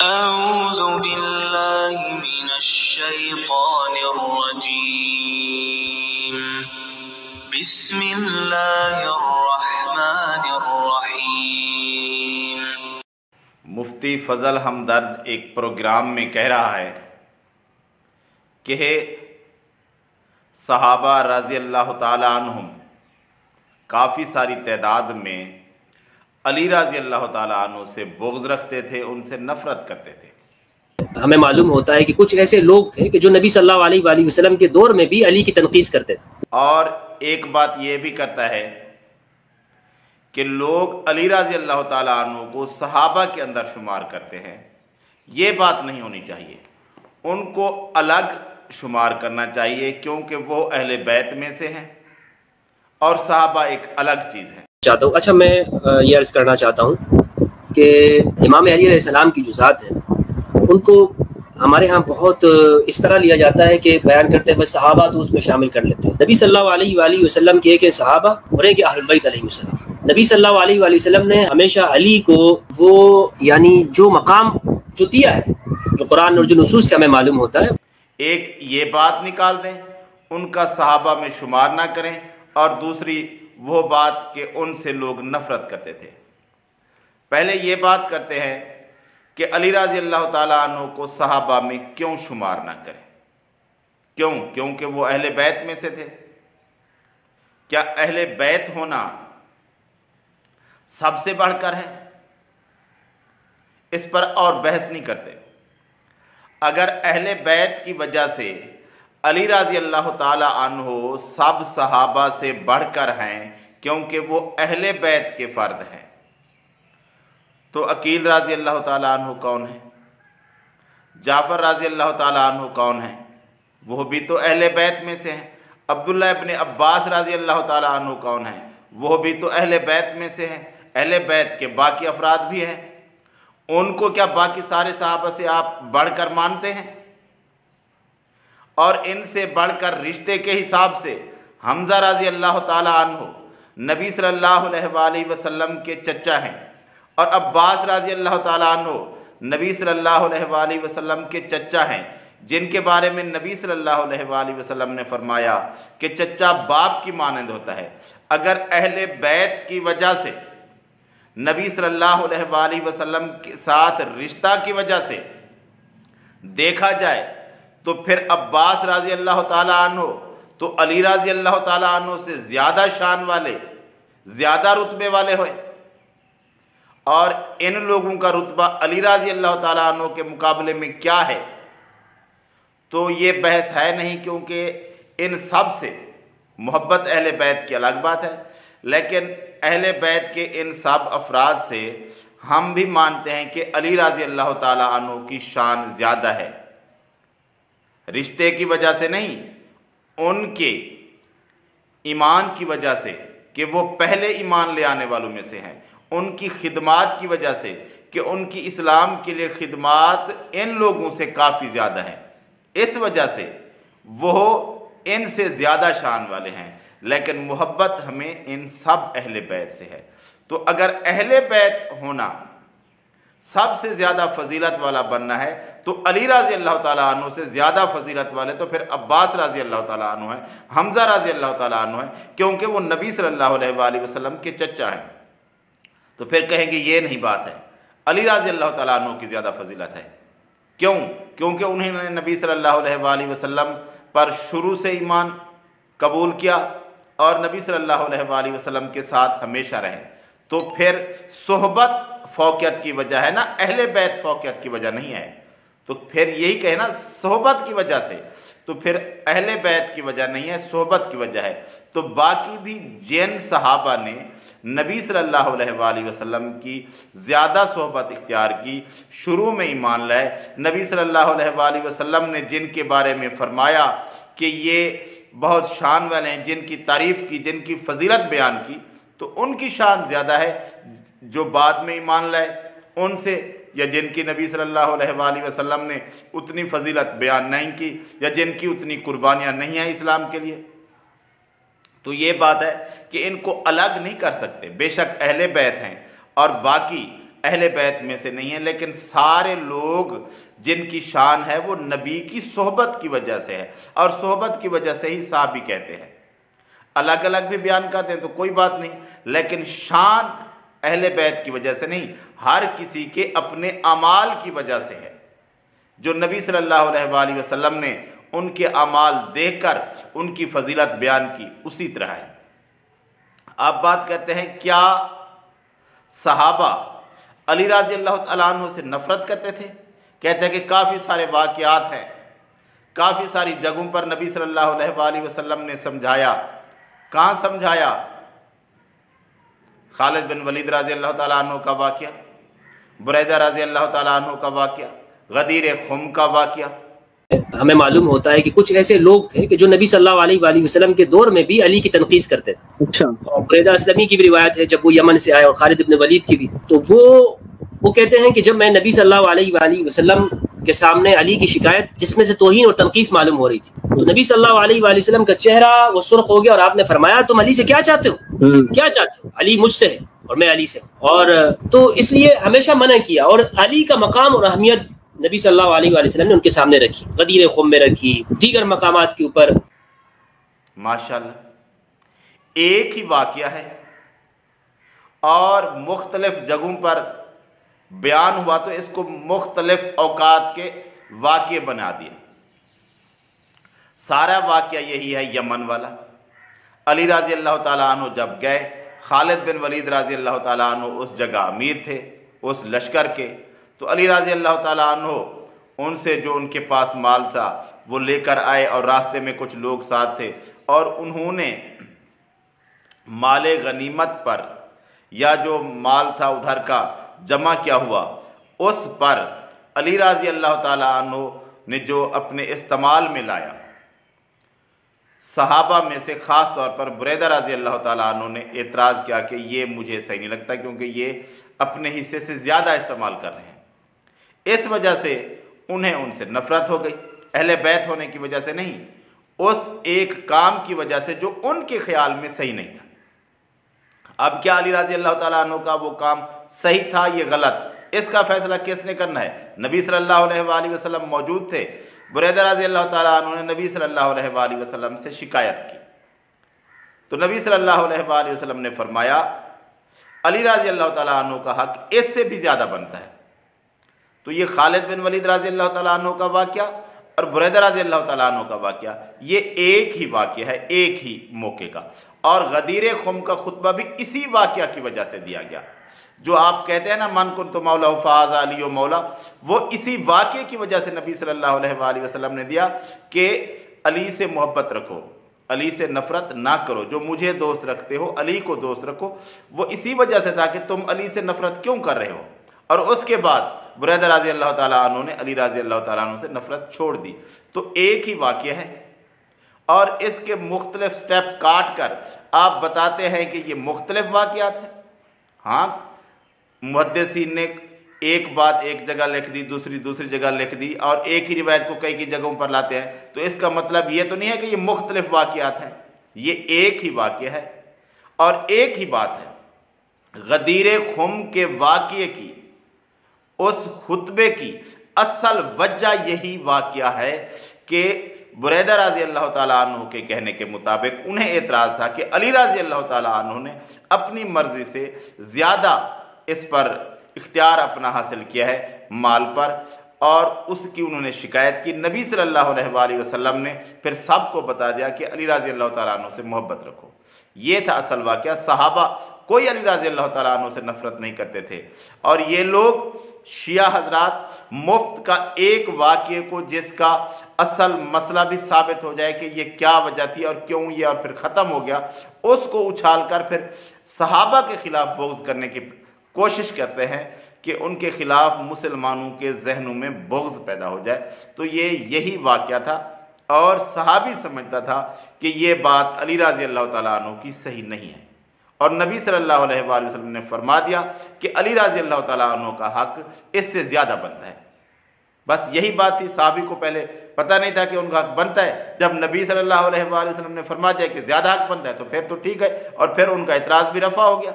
أعوذ بالله من الشيطان الرجيم بسم اللہ الرحمن الرحیم۔ مفتی فضل ہمدرد ایک پروگرام میں کہہ رہا ہے کہ صحابہ رضی اللہ تعالی عنہم کافی ساری تعداد میں علی رضی اللہ تعالیٰ عنہ سے بغض رکھتے تھے، ان سے نفرت کرتے تھے۔ ہمیں معلوم ہوتا ہے کہ کچھ ایسے لوگ تھے کہ جو نبی صلی اللہ علیہ وآلہ وسلم کے دور میں بھی علی کی تنقیص کرتے تھے، اور ایک بات یہ بھی کرتا ہے کہ لوگ علی رضی اللہ تعالیٰ عنہ کو صحابہ کے اندر شمار کرتے ہیں۔ یہ بات نہیں ہونی چاہیے، ان کو الگ شمار کرنا چاہیے، کیونکہ وہ اہل بیت میں سے ہیں اور صحابہ ایک الگ چیز ہے۔ اچھا، میں یہ عرض کرنا چاہتا ہوں کہ امام علی علیہ السلام کی جو ذات ہے ان کو ہمارے ہاں بہت اس طرح لیا جاتا ہے کہ بیان کرتے ہوئے صحابہ تو اس میں شامل کر لیتے ہیں۔ نبی صلی اللہ علیہ وآلہ وسلم کے ایک صحابہ اور ایک اہل بیت علیہ السلام۔ نبی صلی اللہ علیہ وآلہ وسلم نے ہمیشہ علی کو وہ یعنی جو مقام جو دیا ہے، جو قرآن اور جو نصوص سے ہمیں معلوم ہوتا ہے، ایک یہ بات نکال دیں ان کا صحابہ میں شمار نہ کریں، اور دوسری وہ بات کہ ان سے لوگ نفرت کرتے تھے۔ پہلے یہ بات کرتے ہیں کہ علی رضی اللہ تعالیٰ عنہ کو صحابہ میں کیوں شمار نہ کریں؟ کیونکہ وہ اہل بیت میں سے تھے۔ کیا اہل بیت ہونا سب سے بڑھ کر ہے؟ اس پر اور بحث نہیں کرتے۔ اگر اہل بیت کی وجہ سے علی رضی اللہ تعالیٰ عنہ سب صحابہ سے بڑھ کر ہیں کیونکہ وہ اہل بیت کے فرد ہیں، تو عقیل رضی اللہ تعالیٰ عنہ کون ہے؟ جعفر رضی اللہ تعالیٰ عنہ کون ہیں؟ وہ بھی تو اہل بیت میں سے ہیں۔ عبداللہ ابن عباس رضی اللہ تعالیٰ عنہ کون ہیں؟ وہ بھی تو اہل بیت میں سے ہیں۔ اہل بیت کے باقی افراد بھی ہیں، ان کو کیا باقی سارے صحابہ سے آپ بڑھ کر مانتے ہیں؟ اور ان سے بڑھ کر رشتے کے حساب سے حمزہ رضی اللہ تعالیٰ عنہ نبی صلی اللہ علیہ وآلہ وسلم کے چچا ہیں، اور عباس رضی اللہ تعالیٰ عنہ نبی صلی اللہ علیہ وآلہ وسلم کے چچا ہیں، جن کے بارے میں نبی صلی اللہ علیہ وآلہ وسلم نے فرمایا کہ چچا باپ کی مانند ہوتا ہے۔ اگر اہل بیت کی وجہ سے نبی صلی اللہ علیہ وآلہ وسلم کے ساتھ رشتہ کی وجہ سے دیکھا جائے تو پھر عباس رضی اللہ تعالیٰ عنہ تو علی رضی اللہ تعالیٰ عنہ سے زیادہ شان والے، زیادہ رتبے والے ہوئے، اور ان لوگوں کا رتبہ علی رضی اللہ تعالیٰ عنہ کے مقابلے میں کیا ہے؟ تو یہ بحث ہے نہیں، کیونکہ ان سب سے محبت اہل بیت کی الگ بات ہے، لیکن اہل بیت کے ان سب افراد سے ہم بھی مانتے ہیں کہ علی رضی اللہ تعالیٰ عنہ کی شان زیادہ ہے، رشتے کی وجہ سے نہیں، ان کے ایمان کی وجہ سے کہ وہ پہلے ایمان لے آنے والوں میں سے ہیں، ان کی خدمات کی وجہ سے کہ ان کی اسلام کے لیے خدمات ان لوگوں سے کافی زیادہ ہیں، اس وجہ سے وہ ان سے زیادہ شان والے ہیں، لیکن محبت ہمیں ان سب اہل بیت سے ہے۔ تو اگر اہل بیت ہونا سب سے زیادہ فضیلت والا بننا ہے تو علی رضی اللہ تعالیٰ عنہ سے زیادہ فضیلت والے تو پھر عباس رضی اللہ تعالیٰ عنہ ہیں، حمزہ رضی اللہ تعالیٰ عنہ ہیں، کیونکہ وہ نبی صلی اللہ علیہ وآلہ وسلم کے چچا ہیں۔ تو پھر کہیں گے یہ نہیں بات ہے، علی رضی اللہ تعالیٰ عنہ کی زیادہ فضیلت ہے۔ کیونکہ انہوں نے نبی صلی اللہ علیہ وآلہ وسلم پر شروع سے ایمان قبول کیا اور نبی صلی اللہ علیہ وآلہ وسلم کے ساتھ ہمیشہ رہے، تو پھر صحبت فوقیت کی وجہ ہے نا، اہل بیت فوقیت کی وجہ نہیں ہے۔ تو پھر یہی کہے نا صحبت کی وجہ سے، تو پھر اہل بیت کی وجہ نہیں ہے، صحبت کی وجہ ہے۔ تو باقی بھی جن صحابہ نے نبی صلی اللہ علیہ وآلہ وسلم کی زیادہ صحبت اختیار کی، شروع میں ایمان لائے، نبی صلی اللہ علیہ وآلہ وسلم نے جن کے بارے میں فرمایا کہ یہ بہت شان والے ہیں، جن کی تعریف کی، جن کی فضیلت بیان کی، تو ان کی شان زیادہ ہے جو بعد میں ایمان لائے ان سے، یا جن کی نبی صلی اللہ علیہ وآلہ وسلم نے اتنی فضیلت بیان نہیں کی، یا جن کی اتنی قربانیاں نہیں ہیں اسلام کے لیے۔ تو یہ بات ہے کہ ان کو الگ نہیں کر سکتے، بے شک اہل بیت ہیں اور باقی اہل بیت میں سے نہیں ہیں، لیکن سارے لوگ جن کی شان ہے وہ نبی کی صحبت کی وجہ سے ہے، اور صحبت کی وجہ سے ہی صحابی کہتے ہیں۔ الگ الگ بھی بیان کرتے ہیں تو کوئی بات نہیں، لیکن شان اہل بیت کی وجہ سے نہیں، ہر کسی کے اپنے اعمال کی وجہ سے ہے۔ جو نبی صلی اللہ علیہ وآلہ وسلم نے ان کے اعمال دیکھ کر ان کی فضیلت بیان کی، اسی طرح ہے۔ آپ بات کرتے ہیں کیا صحابہ علی رضی اللہ تعالیٰ عنہ سے نفرت کرتے تھے؟ کہتے ہیں کہ کافی سارے واقعات ہیں، کافی ساری جگہوں پر نبی صلی اللہ علیہ وآلہ وسلم نے سمجھایا۔ کہاں سمجھایا؟ خالد بن ولید رضی اللہ تعالیٰ عنہ کا واقعہ، بریدہ رضی اللہ تعالیٰ عنہ کا واقعہ، غدیر خم کا واقعہ۔ ہمیں معلوم ہوتا ہے کہ کچھ ایسے لوگ تھے کہ جو نبی صلی اللہ علیہ وآلہ وسلم کے دور میں بھی علی کی تنقیص کرتے تھے۔ اچھا، اور بریدہ اسلمی کی بھی روایت ہے جب وہ یمن سے آئے، اور خالد بن ولید کی بھی، تو وہ کہتے ہیں کہ جب میں نبی صلی اللہ علیہ وآلہ وسلم کے سامنے علی کی شکایت جس میں سے توہین اور تنقیص معلوم ہو رہی تھی، تو نبی صلی اللہ علیہ وآلہ وسلم کا چہرہ وہ سرخ ہو گیا، اور آپ نے فرمایا تم علی سے کیا چاہتے ہو؟ کیا چاہتے ہو؟ علی مجھ سے ہے اور میں علی سے ہوں۔ اور تو اس لیے ہمیشہ منع کیا، اور علی کا مقام اور اہمیت نبی صلی اللہ علیہ وآلہ وسلم نے ان کے سامنے رکھی، غدیر خم میں رکھی، دیگر مقامات کے اوپر۔ ماشاءاللہ، ایک ہی واقعہ ہے اور مختلف جگہوں پر بیان ہوا تو اس کو مختلف اوقات کے واقعے بنا دیا۔ سارا واقعہ یہی ہے یمن والا۔ علی رضی اللہ تعالیٰ عنہ جب گئے، خالد بن ولید رضی اللہ تعالیٰ عنہ اس جگہ امیر تھے اس لشکر کے، تو علی رضی اللہ تعالیٰ عنہ ان سے جو ان کے پاس مال تھا وہ لے کر آئے، اور راستے میں کچھ لوگ ساتھ تھے، اور انہوں نے مال غنیمت پر یا جو مال تھا ادھر کا جمع کیا ہوا اس پر علی رضی اللہ تعالیٰ عنہ نے جو اپنے استعمال میں لایا، صحابہ میں سے خاص طور پر بریدہ رضی اللہ تعالیٰ عنہ نے اعتراض کیا کہ یہ مجھے صحیح نہیں لگتا، کیونکہ یہ اپنے حصے سے زیادہ استعمال کر رہے ہیں۔ اس وجہ سے انہیں ان سے نفرت ہو گئی، اہل بیت ہونے کی وجہ سے نہیں، اس ایک کام کی وجہ سے جو ان کے خیال میں صحیح نہیں تھا۔ اب کیا علی رضی اللہ تعالیٰ عنہ کا وہ کام صحیح تھا یہ غلط، اس کا فیصلہ کس نے کرنا ہے؟ نبی صلی اللہ علیہ وآلہ وسلم موجود تھے۔ بریدہ رضی اللہ تعالیٰ عنہ نے نبی صلی اللہ علیہ وآلہ وسلم سے شکایت کی، تو نبی صلی اللہ علیہ وآلہ وسلم نے فرمایا علی رضی اللہ تعالیٰ عنہ کا حق اس سے بھی زیادہ بنتا ہے۔ تو یہ خالد بن ولید رضی اللہ تعالیٰ عنہ کا واقعہ اور بریدہ رضی اللہ تعالیٰ عنہ کا واقعہ یہ ایک ہی واقعہ ہے، ایک ہی موقع کا، اور غدیر خم کا خطبہ بھی اسی واقعہ کی وجہ سے دیا گیا۔ جو آپ کہتے ہیں نا من کنت مولا فاز علی و مولا، وہ اسی واقعے کی وجہ سے نبی صلی اللہ علیہ وآلہ وسلم نے دیا کہ علی سے محبت رکھو، علی سے نفرت نہ کرو، جو مجھے دوست رکھتے ہو علی کو دوست رکھو۔ وہ اسی وجہ سے تھا کہ تم علی سے نفرت کیوں کر رہے ہو، اور اس کے بعد بریدہ رضی اللہ تعالیٰ عنہ نے علی رضی اللہ تعالیٰ عنہ سے نفرت چھوڑ دی۔ تو ایک ہی واقعہ ہے، اور اس کے مختلف سٹیپ کاٹ کر آپ بتاتے ہیں کہ یہ مختلف واقعات ہیں۔ ہاں، محدثین نے ایک بات ایک جگہ لکھ دی، دوسری جگہ لکھ دی، اور ایک ہی روایت کو کئی جگہوں پر لاتے ہیں، تو اس کا مطلب یہ تو نہیں ہے کہ یہ مختلف واقعات ہیں، یہ ایک ہی واقعہ ہے اور ایک ہی بات ہے۔ غدیر خم کے واقعے کی، اس خطبے کی اصل وجہ یہی واقعہ ہے کہ بریدہ رضی اللہ تعالیٰ عنہ کے کہنے کے مطابق انہیں اعتراض تھا کہ علی رضی اللہ تعالیٰ عنہ نے اپنی مرضی سے زیادہ اس پر اختیار اپنا حاصل کیا ہے مال پر، اور اس کی انہوں نے شکایت کی۔ نبی صلی اللہ علیہ وآلہ وسلم نے پھر سب کو بتا دیا کہ علی رضی اللہ تعالیٰ عنہ سے محبت رکھو۔ یہ تھا اصل واقعہ۔ صحابہ کوئی علی رضی اللہ تعالیٰ عنہ سے نفرت نہیں کرتے تھے، اور یہ لوگ شیعہ حضرات مفت کا ایک واقعے کو جس کا اصل مسئلہ بھی ثابت ہو جائے کہ یہ کیا وجہ تھی اور کیوں یہ اور پھر ختم ہو گیا، اس کو اچھال کر پھر صحابہ کے خلاف بغض کرنے کی کوشش کرتے ہیں کہ ان کے خلاف مسلمانوں کے ذہنوں میں بغض پیدا ہو جائے۔ تو یہی واقعہ تھا، اور صحابی سمجھتا تھا کہ یہ بات علی رضی اللہ تعالیٰ عنہ کی صحیح نہیں ہے، اور نبی صلی اللہ علیہ وآلہ وسلم نے فرما دیا کہ علی رضی اللہ تعالیٰ عنہ کا حق اس سے زیادہ بنتا ہے۔ بس یہی بات تھی، صحابی کو پہلے پتہ نہیں تھا کہ ان کا حق بنتا ہے۔ جب نبی صلی اللہ علیہ وآلہ وسلم نے فرما دیا کہ زیادہ حق بنتا ہے تو پھر تو ٹھیک ہے، اور پھر ان کا اعتراض بھی رفع ہو گیا۔